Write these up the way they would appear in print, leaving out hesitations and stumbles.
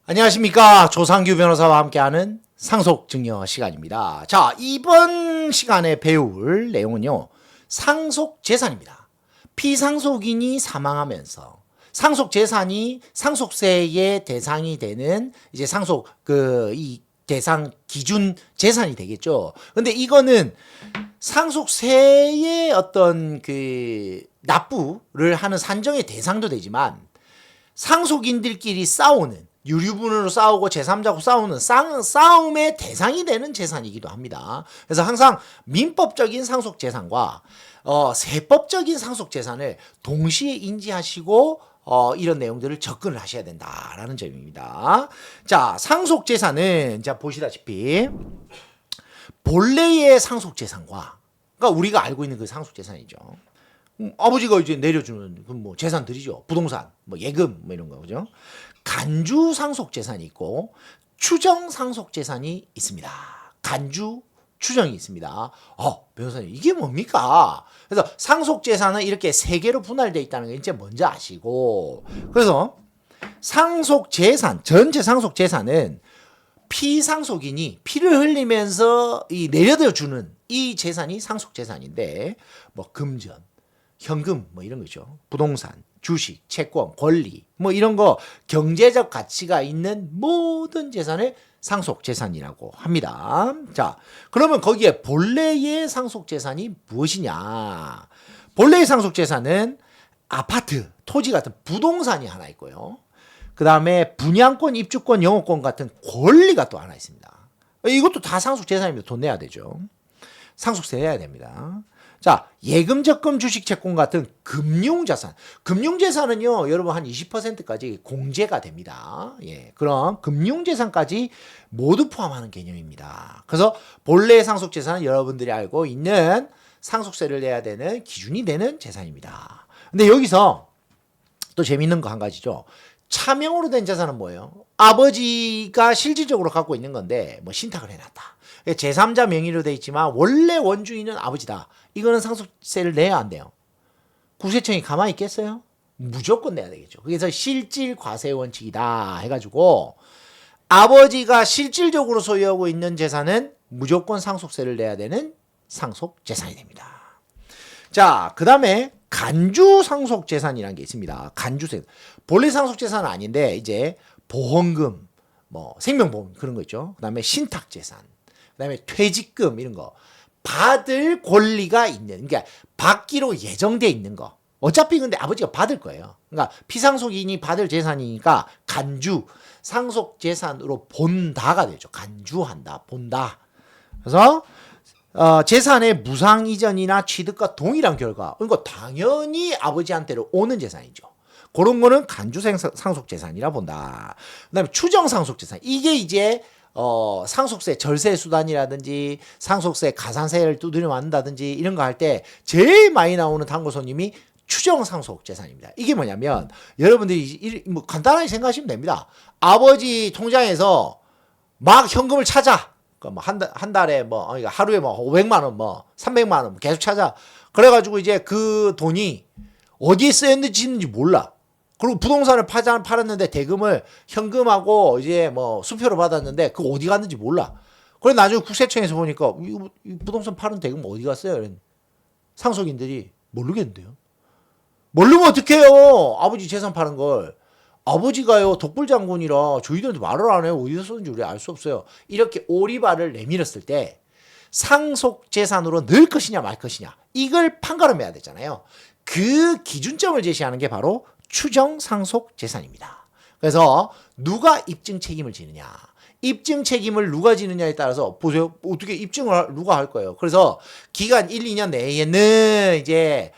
안녕하십니까. 조상규 변호사와 함께하는 상속증여 시간입니다. 자, 이번 시간에 배울 내용은요, 상속재산입니다. 피상속인이 사망하면서 상속재산이 상속세의 대상이 되는 이제 이 대상 기준 재산이 되겠죠. 근데 이거는 상속세의 어떤 납부를 하는 산정의 대상도 되지만 상속인들끼리 싸우는 유류분으로 싸우고 제3자고 싸우는 싸움의 대상이 되는 재산이기도 합니다. 그래서 항상 민법적인 상속재산과 세법적인 상속재산을 동시에 인지하시고 이런 내용들을 접근을 하셔야 된다라는 점입니다. 자, 상속재산은 자 보시다시피 본래의 상속재산과 그러니까 우리가 알고 있는 그 상속재산이죠. 아버지가 이제 내려주는 뭐 재산들이죠. 부동산, 뭐 예금, 뭐 이런 거 그죠? 간주 상속재산이 있고 추정 상속재산이 있습니다. 간주, 추정이 있습니다. 변호사님 이게 뭡니까? 그래서 상속재산은 이렇게 세 개로 분할되어 있다는 걸 이제 먼저 아시고, 그래서 상속재산, 전체 상속재산은 피상속인이 피를 흘리면서 내려다 주는 이 재산이 상속재산인데, 뭐 금전, 현금 뭐 이런 거죠. 부동산, 주식, 채권, 권리 뭐 이런 거 경제적 가치가 있는 모든 재산을 상속재산이라고 합니다. 자, 그러면 거기에 본래의 상속재산이 무엇이냐? 본래의 상속재산은 아파트, 토지 같은 부동산이 하나 있고요. 그 다음에 분양권, 입주권, 영업권 같은 권리가 또 하나 있습니다. 이것도 다 상속재산입니다. 돈 내야 되죠. 상속세 내야 됩니다. 자, 예금, 적금, 주식, 채권 같은 금융자산. 금융재산은요, 여러분 한 20%까지 공제가 됩니다. 예, 그럼 금융재산까지 모두 포함하는 개념입니다. 그래서 본래 상속재산은 여러분들이 알고 있는 상속세를 내야 되는 기준이 되는 재산입니다. 근데 여기서 또 재밌는 거 한 가지죠. 차명으로 된 재산은 뭐예요? 아버지가 실질적으로 갖고 있는 건데 뭐 신탁을 해놨다. 제3자 명의로 돼 있지만 원래 원주인은 아버지다. 이거는 상속세를 내야 안 돼요. 국세청이 가만히 있겠어요? 무조건 내야 되겠죠. 그래서 실질 과세 원칙이다 해가지고 아버지가 실질적으로 소유하고 있는 재산은 무조건 상속세를 내야 되는 상속재산이 됩니다. 자, 그 다음에 간주 상속재산이라는 게 있습니다. 간주세. 본래 상속재산은 아닌데 이제 보험금, 뭐 생명보험 그런 거 있죠. 그 다음에 신탁재산, 그 다음에 퇴직금 이런 거 받을 권리가 있는, 그러니까 받기로 예정돼 있는 거. 어차피 근데 아버지가 받을 거예요. 그러니까 피상속인이 받을 재산이니까 간주 상속재산으로 본다가 되죠. 간주한다, 본다. 그래서 재산의 무상 이전이나 취득과 동일한 결과, 그러니까 당연히 아버지한테로 오는 재산이죠. 그런 거는 간주 상속재산이라 본다. 그 다음에 추정 상속재산. 이게 이제 상속세 절세 수단이라든지 상속세 가산세를 두드려 맞는다든지 이런 거 할 때 제일 많이 나오는 단골 손님이 추정 상속재산입니다. 이게 뭐냐면 여러분들이 뭐 간단하게 생각하시면 됩니다. 아버지 통장에서 막 현금을 찾아. 뭐 한 달에 뭐 하루에 뭐 500만 원, 뭐 300만 원 계속 찾아. 그래가지고 이제 그 돈이 어디에 쓰였는지 몰라. 그리고 부동산을 팔았는데 대금을 현금하고 이제 뭐 수표로 받았는데 그거 어디 갔는지 몰라. 그래 나중에 국세청에서 보니까 이 부동산 팔은 대금 어디 갔어요? 상속인들이 모르겠는데요. 모르면 어떡해요? 아버지 재산 파는 걸. 아버지가요 독불장군이라 저희들한테 말을 안 해요. 어디서 썼는지 우리 알 수 없어요. 이렇게 오리발을 내밀었을 때 상속재산으로 넣을 것이냐 말 것이냐 이걸 판가름해야 되잖아요. 그 기준점을 제시하는 게 바로 추정상속재산입니다. 그래서 누가 입증 책임을 지느냐, 입증 책임을 누가 지느냐에 따라서 보세요. 어떻게 입증을 누가 할 거예요. 그래서 기간 1, 2년 내에는 이제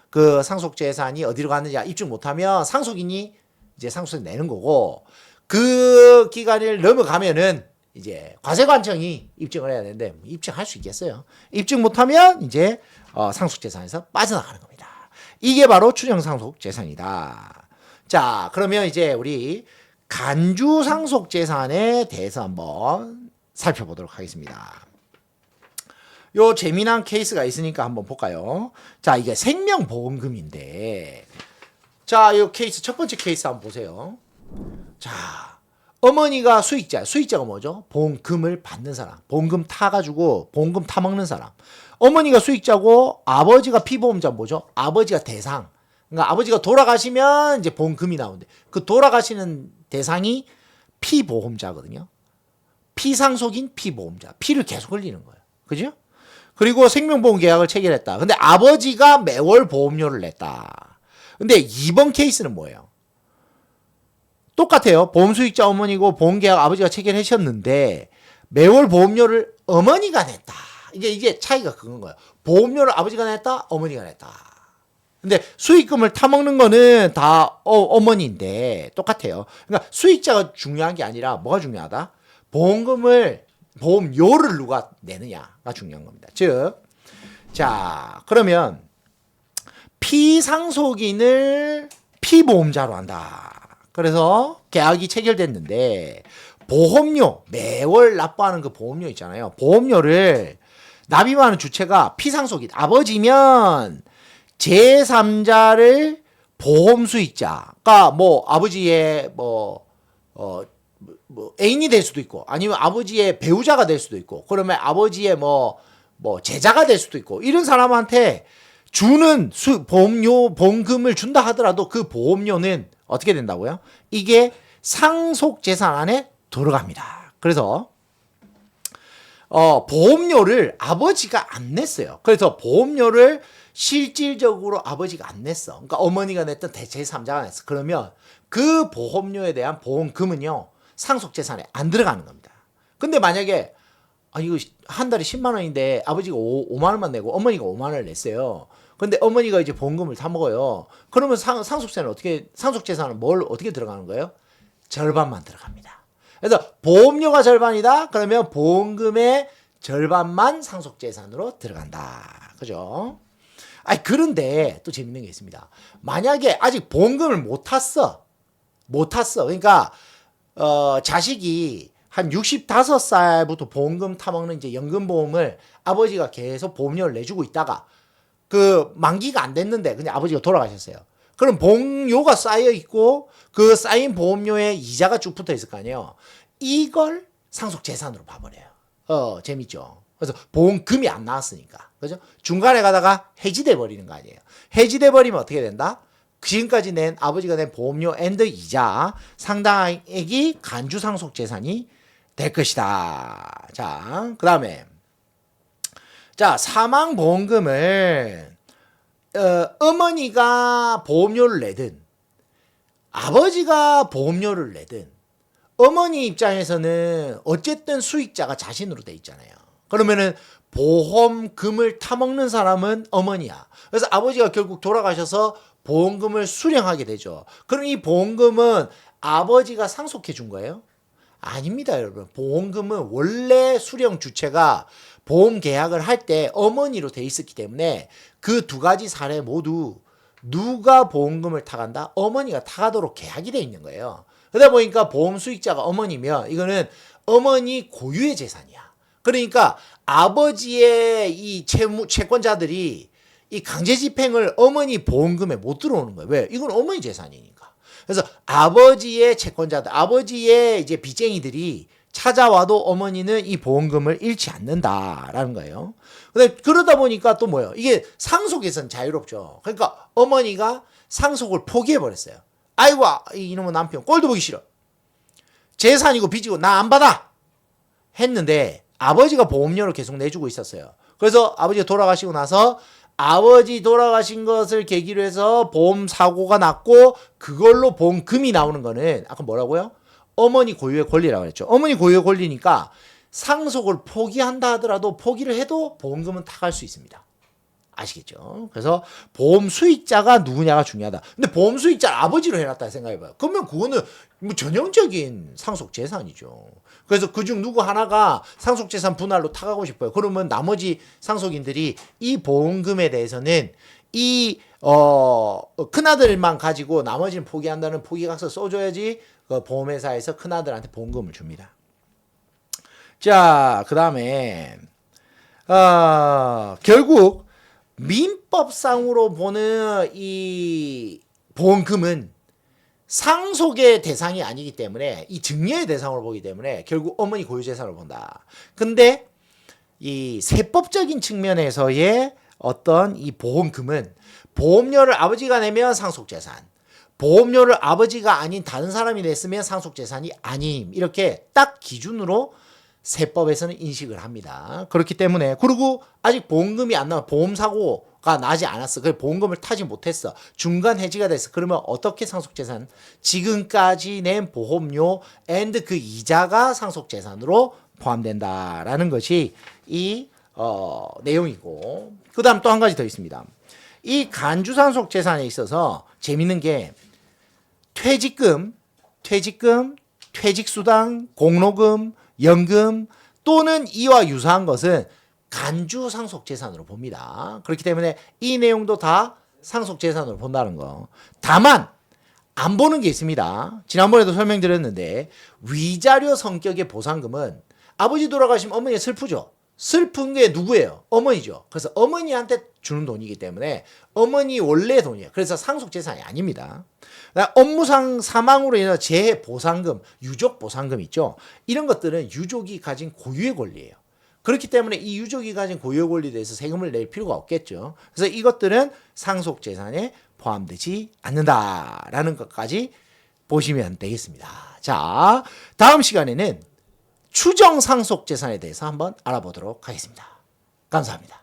그 상속재산이 어디로 갔는지 입증 못하면 상속인이 이제 상속세 내는 거고, 그 기간을 넘어가면은 이제 과세관청이 입증을 해야 되는데 입증할 수 있겠어요? 입증 못하면 이제 상속재산에서 빠져나가는 겁니다. 이게 바로 추정상속재산이다. 자, 그러면 이제 우리 간주상속재산에 대해서 한번 살펴보도록 하겠습니다. 요 재미난 케이스가 있으니까 한번 볼까요? 자, 이게 생명보험금인데, 자, 이 케이스 첫 번째 케이스 한번 보세요. 자, 어머니가 수익자가 뭐죠? 보험금을 받는 사람, 보험금 타가지고 보험금 타먹는 사람. 어머니가 수익자고 아버지가 피보험자 뭐죠? 아버지가 대상. 그러니까 아버지가 돌아가시면 이제 보험금이 나오는데 그 돌아가시는 대상이 피보험자거든요. 피상속인 피보험자. 피를 계속 흘리는 거예요. 그죠? 그리고 생명보험 계약을 체결했다. 근데 아버지가 매월 보험료를 냈다. 근데 이번 케이스는 뭐예요? 똑같아요. 보험 수익자 어머니고 보험 계약 아버지가 체결하셨는데 매월 보험료를 어머니가 냈다. 이게 차이가 그건 거예요. 보험료를 아버지가 냈다, 어머니가 냈다. 근데 수익금을 타먹는 거는 다 어머니인데 똑같아요. 그러니까 수익자가 중요한 게 아니라 뭐가 중요하다? 보험료를 누가 내느냐가 중요한 겁니다. 즉, 자, 그러면 피상속인을 피보험자로 한다. 그래서 계약이 체결됐는데 보험료, 매월 납부하는 그 보험료 있잖아요. 보험료를 납입하는 주체가 피상속인 아버지면 제3자를 보험 수익자가 뭐 아버지의 애인이 될 수도 있고 아니면 아버지의 배우자가 될 수도 있고 그러면 아버지의 뭐 제자가 될 수도 있고 이런 사람한테 주는 보험금을 준다 하더라도 그 보험료는 어떻게 된다고요? 이게 상속재산 안에 들어갑니다. 그래서 보험료를 아버지가 안 냈어요. 그래서 보험료를 실질적으로 아버지가 안 냈어. 그러니까 어머니가 냈던 제3자가 냈어. 그러면 그 보험료에 대한 보험금은요. 상속재산에 안 들어가는 겁니다. 근데 만약에 이거 한 달에 10만 원인데 아버지가 5만 원만 내고 어머니가 5만 원을 냈어요. 근데 어머니가 이제 보험금을 다 먹어요. 그러면 상속재산은 뭘 어떻게 들어가는 거예요? 절반만 들어갑니다. 그래서 보험료가 절반이다. 그러면 보험금의 절반만 상속재산으로 들어간다. 그죠? 그런데 또 재밌는 게 있습니다. 만약에 아직 보험금을 못 탔어. 그러니까 자식이 한 65살부터 보험금 타먹는 이제 연금보험을 아버지가 계속 보험료를 내주고 있다가 그 만기가 안 됐는데 그냥 아버지가 돌아가셨어요. 그럼 보험료가 쌓여 있고 그 쌓인 보험료에 이자가 쭉 붙어 있을 거 아니에요. 이걸 상속 재산으로 봐버려요. 재밌죠. 그래서 보험금이 안 나왔으니까. 그죠? 중간에 가다가 해지돼 버리는 거 아니에요. 해지돼 버리면 어떻게 된다? 지금까지 아버지가 낸 보험료 앤드 이자 상당액이 간주 상속 재산이 될 것이다. 자, 그다음에 사망 보험금을 어머니가 보험료를 내든 아버지가 보험료를 내든 어머니 입장에서는 어쨌든 수익자가 자신으로 돼 있잖아요. 그러면은 보험금을 타먹는 사람은 어머니야. 그래서 아버지가 결국 돌아가셔서 보험금을 수령하게 되죠. 그럼 이 보험금은 아버지가 상속해 준 거예요? 아닙니다, 여러분. 보험금은 원래 수령 주체가 보험 계약을 할 때 어머니로 돼 있었기 때문에 그 두 가지 사례 모두 누가 보험금을 타간다? 어머니가 타가도록 계약이 돼 있는 거예요. 그러다 보니까 보험 수익자가 어머니면 이거는 어머니 고유의 재산이야. 그러니까 아버지의 이 채권자들이 이 강제 집행을 어머니 보험금에 못 들어오는 거예요. 왜? 이건 어머니 재산이니까. 그래서 아버지의 채권자들, 아버지의 이제 빚쟁이들이 찾아와도 어머니는 이 보험금을 잃지 않는다라는 거예요. 근데 그러다 보니까 또 뭐예요? 이게 상속에선 자유롭죠. 그러니까 어머니가 상속을 포기해 버렸어요. 아이고, 이놈의 남편 꼴도 보기 싫어. 재산이고 빚이고 나 안 받아. 했는데 아버지가 보험료를 계속 내주고 있었어요. 그래서 아버지가 돌아가시고 나서 아버지 돌아가신 것을 계기로 해서 보험 사고가 났고 그걸로 보험금이 나오는 거는 아까 뭐라고요? 어머니 고유의 권리라고 했죠. 어머니 고유의 권리니까 상속을 포기한다 하더라도 포기를 해도 보험금은 타갈 수 있습니다. 아시겠죠? 그래서 보험 수익자가 누구냐가 중요하다. 근데 보험 수익자를 아버지로 해놨다 생각해봐요. 그러면 그거는 뭐 전형적인 상속 재산이죠. 그래서 그중 누구 하나가 상속 재산 분할로 타가고 싶어요. 그러면 나머지 상속인들이 이 보험금에 대해서는 이 큰아들만 가지고 나머지는 포기한다는 포기각서 써줘야지 그 보험회사에서 큰아들한테 보험금을 줍니다. 자, 그 다음에 결국 민법상으로 보는 이 보험금은 상속의 대상이 아니기 때문에 이 증여의 대상으로 보기 때문에 결국 어머니 고유재산으로 본다. 근데 이 세법적인 측면에서의 어떤 이 보험금은 보험료를 아버지가 내면 상속재산, 보험료를 아버지가 아닌 다른 사람이 냈으면 상속재산이 아님, 이렇게 딱 기준으로 세법에서는 인식을 합니다. 그렇기 때문에, 그리고 아직 보험금이 안 나와, 보험사고가 나지 않았어. 그래 보험금을 타지 못했어. 중간 해지가 됐어. 그러면 어떻게 상속재산? 지금까지 낸 보험료 앤드 그 이자가 상속재산으로 포함된다라는 것이 이 내용이고, 그 다음 또 한 가지 더 있습니다. 이 간주상속재산에 있어서 재밌는 게 퇴직금, 퇴직수당, 공로금, 연금 또는 이와 유사한 것은 간주상속재산으로 봅니다. 그렇기 때문에 이 내용도 다 상속재산으로 본다는 거. 다만 안 보는 게 있습니다. 지난번에도 설명드렸는데 위자료 성격의 보상금은 아버지 돌아가시면 어머니가 슬프죠. 슬픈 게 누구예요? 어머니죠. 그래서 어머니한테 주는 돈이기 때문에 어머니 원래 돈이에요. 그래서 상속재산이 아닙니다. 업무상 사망으로 인한 재해 보상금, 유족 보상금 있죠. 이런 것들은 유족이 가진 고유의 권리예요. 그렇기 때문에 이 유족이 가진 고유의 권리에 대해서 세금을 낼 필요가 없겠죠. 그래서 이것들은 상속재산에 포함되지 않는다라는 것까지 보시면 되겠습니다. 자, 다음 시간에는 추정 상속재산에 대해서 한번 알아보도록 하겠습니다. 감사합니다.